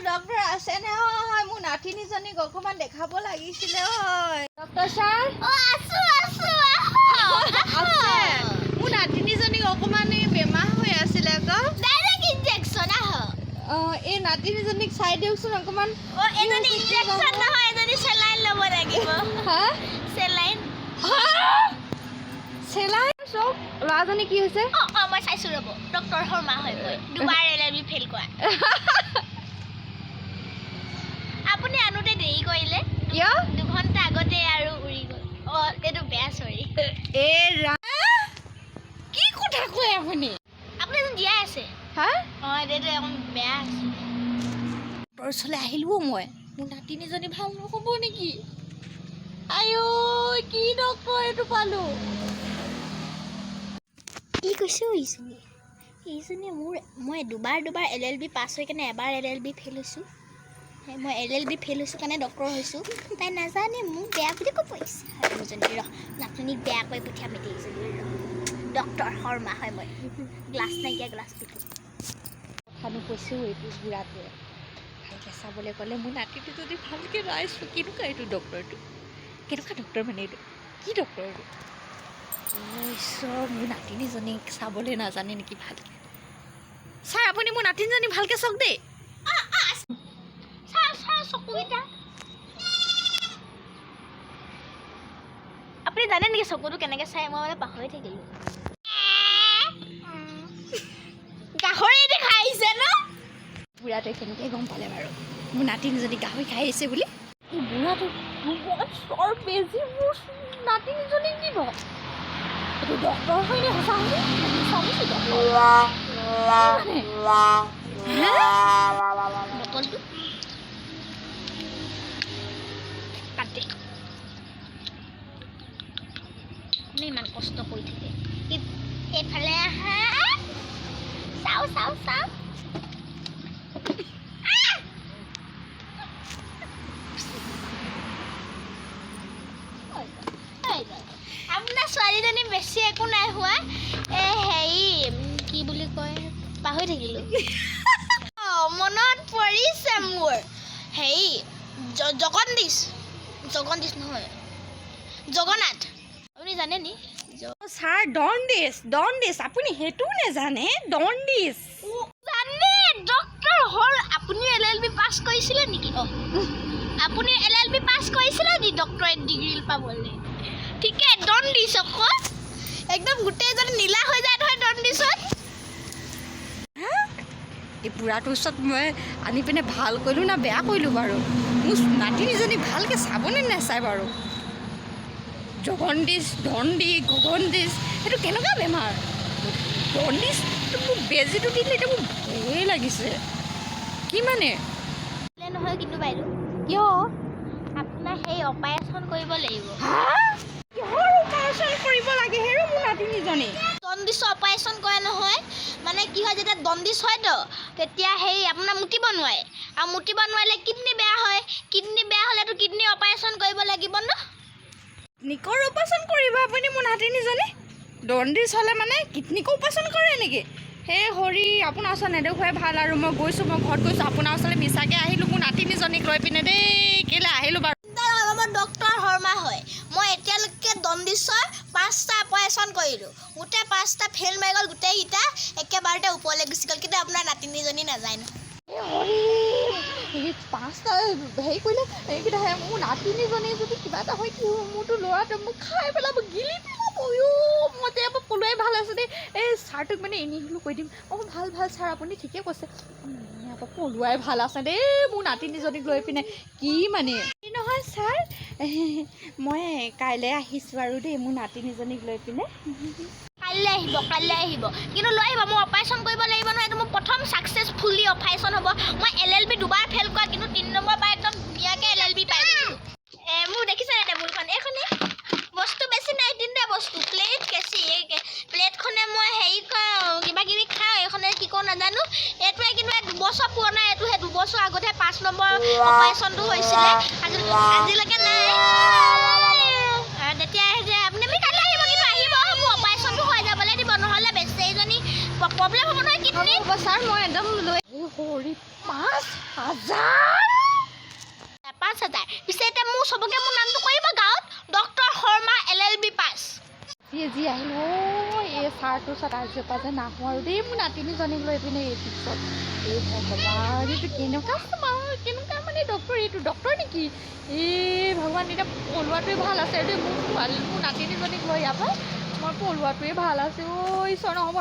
doctor আছে নে হয় মোৰ নাতিনীজনীক অকমান দেখাব লাগিছিলে হয় ডক্টৰ ছাৰ আছো আছে মোৰ নাতিনীজনীক অকমান বেমাৰ হৈ আছিলে আকৌ ডাইৰেক্ট ইনজেকচন এই নাতিনীজনীক চাই দিয়কচোন অকমান এজনী ইনজেকচন নহয় এজনী চেলাইন ল'ব লাগিব হা চেলাইন চেলাইন চব ল'ৰাজনী কি হৈছে মই চাইছো ৰ'ব ডক্টৰ শৰ্মা হয় মই দুবাৰ এলএলবি ফেল কৰা আপুনি আনোতে দেৰি কৰিলে কিয় 2 ঘণ্টা আগতে আৰু উৰি গ'ল এইটো বেয়া চৰি কি কথা কয় আপুনি আপুনি জীয়াই আছে হা এইটো অকণ বেয়া আছে ডক্টৰ ওচৰলৈ আহিলো মই মোৰ নাতিনীজনী ভাল নহ'ব নেকি আইঅ কি ডক্টৰ এইটো পালো কি কৈছোঁ এইজনী মই দুবাৰ এলএলবি পাছ হৈ কেনে এবাৰ এলএলবি ফেল হৈছোঁ মই এলএলবি ফেল হৈছোঁ কাৰণে ডক্টৰ হৈছোঁ তাই নাজানে মোক বেয়া বুলি ক'ব ইচ্ছা নাতিনীক বেয়া কৈ পঠিয়াম এইজনী ডক্টৰ শৰ্মা হয় মই গ্লাছ নাইকিয়া গ্লাছ পিকো কথানো কৈছোঁ এইটো বুঢ়াটোৱে ভালকৈ চাবলৈ গ'লে মোৰ নাতিটো যদি ভালকৈ ৰাইছোঁ কেনেকুৱা এইটো ডক্টৰটো কেনেকুৱা ডক্টৰ মানে এইটো কি ডক্টৰ এইটো ঈশ্বৰ মোৰ নাতিনীজনীক চাবলৈ নাজানে নেকি ভালকৈ ছাৰ আপুনি মোৰ নাতিনীজনী ভালকৈ চাওক দেই চকুকেইটা আপুনি জানে নেকি চকুটো কেনেকৈ চাই মই মানে পাহৰি থাকিলোঁ গাহৰি খাই আহিছে ন বুঢ়াটোৱে কেনেকৈ গম পালে বাৰু মোৰ নাতিনীজনী গাহৰি খাই আহিছে বুলি এই বুঢ়াটো চৰ বেজি মোৰ নাতিনীজনীক দিব এইটো ডক্টৰ হয়নে সঁচা হয়নে চাবিছোঁ বটলটো কাটে কোনে ইমান কষ্ট কৰি থাকে এইফালে আহা চাওঁ আপোনাৰ ছোৱালীজনী বেছি একো নাই হোৱা হেৰি কি বুলি কয় পাহৰি থাকিলোঁ মনত পৰিছে মোৰ হেৰি জগন্দিছ নহয় জগন্নাথ আপুনি জানে নি ছাৰ দণ্ডিছ আপুনি সেইটোও নেজানে দণ্ডিছ জানে ডক্টৰ হ'ল আপুনি এলএলবি পাছ কৰিছিলে নেকি আপুনি এলএলবি পাছ কৰিছিলে নি ডক্টৰেট ডিগ্ৰী পাবলৈ ঠিকে দণ্ডিছ আকৌ একদম গোটেইজনী নীলা হৈ যায় নহয় দণ্ডিছত এই বুঢ়াটোৰ ওচৰত মই আনি পিনে ভাল কৰিলোঁ না বেয়া কৰিলোঁ বাৰু মোৰ নাতিনীজনী ভালকৈ চাবনে নাচায় বাৰু জগন্দিছ গগন্দিছ সেইটো কেনেকুৱা বেমাৰ জণ্ডিছটো মোক বেজীটো দিলে এতিয়া মোৰ ভয়ে লাগিছে কি মানে নহয় কিন্তু বাইদেউ কিয় আপোনাৰ সেই অপাৰেশ্যন কৰিব লাগিব কিহৰ অপাৰেশ্যন কৰিব লাগে হেৰো মোৰ নাতিনীজনী দণ্ডিছৰ অপাৰেশ্যন কৰে নহয় মানে কি হয় যেতিয়া দণ্ডিছ হয়তো তেতিয়া সেই আপোনাৰ মুতিব নোৱাৰে আৰু মুতিব নোৱাৰিলে কিডনী বেয়া হয় কিডনী বেয়া হ'লেতো কিডনী অপাৰেশ্যন কৰিব লাগিব ন কিডনিকৰ অপাৰেশ্যন কৰিব আপুনি মোৰ নাতিনীজনী দণ্ডিছ হ'লে মানে কিডনিকো অপাৰেশ্যন কৰে নেকি হে হৰি আপোনাৰ ওচৰত নেদেখুৱাই ভাল আৰু মই গৈছোঁ মই ঘৰত গৈছোঁ আপোনাৰ ওচৰলৈ মিছাকৈ আহিলোঁ মোৰ নাতিনীজনীক লৈ পিনে দেই কেলৈ আহিলোঁ বাৰু মই ডক্টৰ শৰ্মা হয় মই এতিয়ালৈকে দণ্ডিছৰ 5টা অপাৰেশ্যন কৰিলোঁ গোটেই 5টা ফেইল মাৰি গ'ল গোটেইকেইটা একেবাৰতে ওপৰলৈ গুচি গ'ল কিন্তু আপোনাৰ নাতিনীজনী নাযায় ন এই 5টা হেৰি কৰিলে এইকেইটা মোৰ নাতিনীজনী যদি কিবা এটা হয় মোৰতো ল'ৰাটো মোক খাই পেলাব গিলি পেলাব মই এতিয়া পলোৱাই ভাল আছে দেই এই ছাৰটোক মানে এনেই হ'লেও কৈ দিম ভাল ছাৰ আপুনি ঠিকে কৈছে পলোৱাই ভাল আছে দেই মোৰ নাতিনীজনীক লৈ পিনে কি মানে নহয় ছাৰ মই কাইলৈ আহিছোঁ আৰু দেই মোৰ নাতিনীজনীক লৈ পিনে কাইলৈ আহিব কিন্তু লৈ আহিব মই অপাৰেশ্যন কৰিব লাগিব নহয় এইটো মোৰ প্ৰথম ছাকচেছফুলি অপাৰেশ্যন হ'ব মই এলএলবি দুবাৰ ফেইল কৰা কিন্তু 3 নম্বৰ বাৰ একদম ধুনীয়াকৈ এলএলবি পাই গ'লোঁ মোৰ দেখিছে টেবুলখন এইখনে বস্তু বেছি নাই 3টা বস্তু প্লেট কেঁচি প্লেটখনে মই হেৰি কৰোঁ কিবাকিবি খাওঁ এইখনে কি কৰোঁ নাজানো এইটোৱে কিন্তু 2 বছৰ পুৰণা এইটো সেই 2 বছৰ আগতে 5 নম্বৰ অপাৰেশ্যনটো হৈছিলে আজিলৈকে নাই তেতিয়া আপুনি কাইলৈ আহিব কিন্তু আহিব মোৰ অপাৰেশ্যনটো হৈ যাবলৈ দিব নহ'লে বেছি এইজনী প্ৰব্লেম হ'ব নহয় কিডনী ছাৰ মই একদম লৈ হৰি 5,000 5,000 পিছে এতিয়া মোৰ চবকে মোৰ নামটো কৰিব গাঁৱত ডক্টৰ শৰ্মা LLB পাছ যি আহিলো এই চাৰটোৰ ওচৰত আজিৰ পৰা যে নাহোঁ আৰু দেই মোৰ নাতিনীজনীক লৈ পিনে এই পিছত এই ভগৱান এইটো কেনেকুৱা কেনেকুৱা মানে ডক্টৰ এইটো ডক্টৰ নেকি এই ভগৱান এতিয়া পলোৱাটোৱে ভাল আছে আৰু দেই মোৰ নাতিনীজনীক লৈ ইয়াৰ পৰা মই পলোৱাটোৱে ভাল আছে ঈশ্বৰ নহ'ব